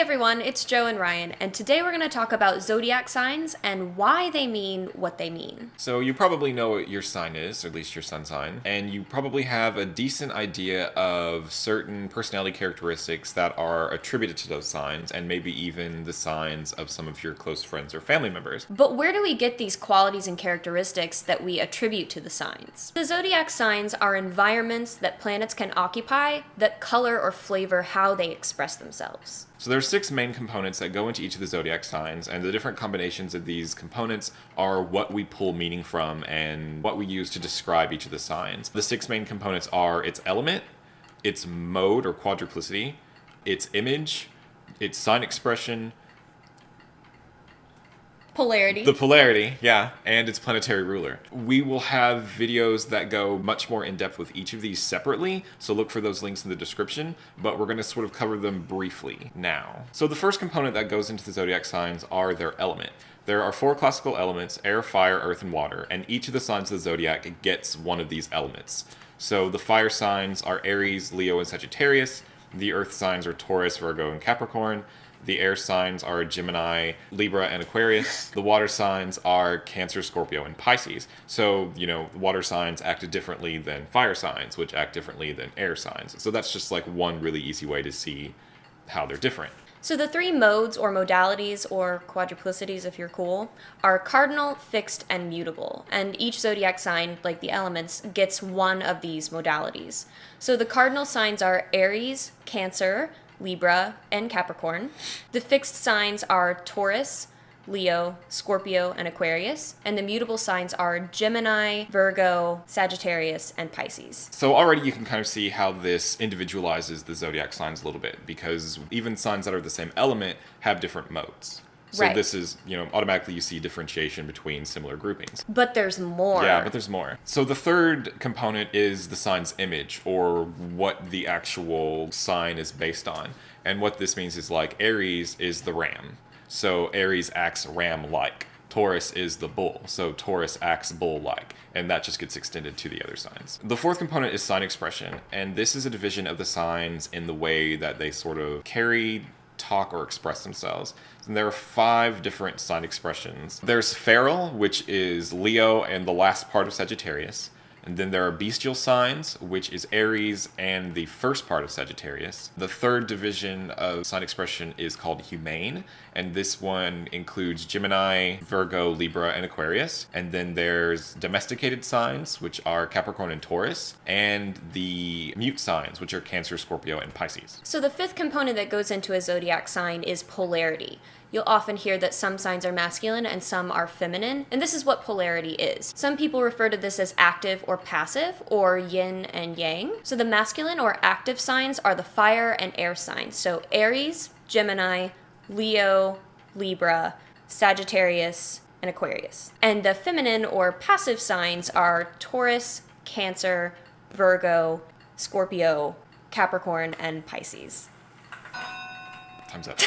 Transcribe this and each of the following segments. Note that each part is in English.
everyone, it's Joe and Ryan, and today we're going to talk about zodiac signs and why they mean what they mean. So you probably know what your sign is, or at least your sun sign, and you probably have a decent idea of certain personality characteristics that are attributed to those signs, and maybe even the signs of some of your close friends or family members. But where do we get these qualities and characteristics that we attribute to the signs? The zodiac signs are environments that planets can occupy that color or flavor how they express themselves. So there are 6 main components that go into each of the zodiac signs, and the different combinations of these components are what we pull meaning from and what we use to describe each of the signs. The 6 main components are its element, its mode or quadruplicity, its image, its sign expression, Polarity. the polarity, yeah, and its planetary ruler. We will have videos that go much more in depth with each of these separately, so look for those links in the description, but we're going to sort of cover them briefly now. So the first component that goes into the zodiac signs are their element. There are 4 classical elements: air, fire, earth, and water, and each of the signs of the zodiac gets one of these elements. So the fire signs are Aries, Leo, and Sagittarius. The earth signs are Taurus, Virgo, and Capricorn. The air signs are Gemini, Libra, and Aquarius. The water signs are Cancer, Scorpio, and Pisces. So, water signs act differently than fire signs, which act differently than air signs. So that's just like one really easy way to see how they're different. So the 3 modes or modalities, or quadruplicities if you're cool, are cardinal, fixed, and mutable. And each zodiac sign, like the elements, gets one of these modalities. So the cardinal signs are Aries, Cancer, Libra, and Capricorn. The fixed signs are Taurus, Leo, Scorpio, and Aquarius. And the mutable signs are Gemini, Virgo, Sagittarius, and Pisces. So already you can kind of see how this individualizes the zodiac signs a little bit, because even signs that are the same element have different modes. So Right. This is, automatically you see differentiation between similar groupings. But there's more. Yeah, but there's more. So the third component is the sign's image, or what the actual sign is based on. And what this means is, like, Aries is the ram. So Aries acts ram-like. Taurus is the bull. So Taurus acts bull-like. And that just gets extended to the other signs. The fourth component is sign expression. And this is a division of the signs in the way that they sort of carry, talk, or express themselves. And there are 5 different sign expressions. There's feral, which is Leo and the last part of Sagittarius. And then there are bestial signs, which is Aries and the first part of Sagittarius. The third division of sign expression is called humane, and this one includes Gemini, Virgo, Libra, and Aquarius. And then there's domesticated signs, which are Capricorn and Taurus, and the mute signs, which are Cancer, Scorpio, and Pisces. So the 5th component that goes into a zodiac sign is polarity. You'll often hear that some signs are masculine and some are feminine, and this is what polarity is. Some people refer to this as active or passive, or yin and yang. So the masculine or active signs are the fire and air signs. So Aries, Gemini, Leo, Libra, Sagittarius, and Aquarius. And the feminine or passive signs are Taurus, Cancer, Virgo, Scorpio, Capricorn, and Pisces. Time's up.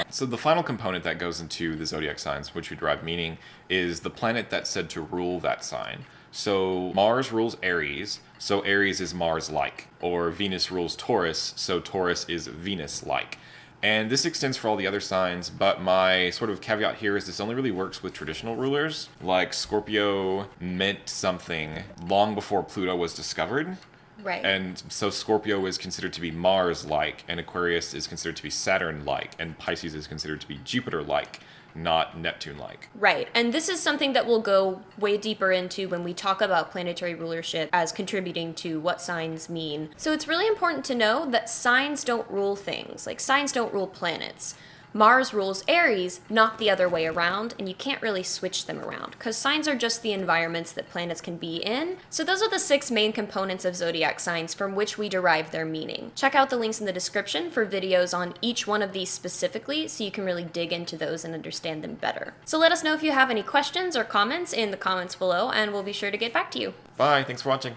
So the final component that goes into the zodiac signs, which we derive meaning, is the planet that's said to rule that sign. So Mars rules Aries, so Aries is Mars-like. Or Venus rules Taurus, so Taurus is Venus-like. And this extends for all the other signs, but my sort of caveat here is this only really works with traditional rulers. Like Scorpio meant something long before Pluto was discovered. Right. And so Scorpio is considered to be Mars-like, and Aquarius is considered to be Saturn-like, and Pisces is considered to be Jupiter-like, not Neptune-like. Right. And this is something that we'll go way deeper into when we talk about planetary rulership as contributing to what signs mean. So it's really important to know that signs don't rule things. Like, signs don't rule planets. Mars rules Aries, not the other way around, and you can't really switch them around, because signs are just the environments that planets can be in. So those are the 6 main components of zodiac signs from which we derive their meaning. Check out the links in the description for videos on each one of these specifically, so you can really dig into those and understand them better. So let us know if you have any questions or comments in the comments below, and we'll be sure to get back to you. Bye, thanks for watching.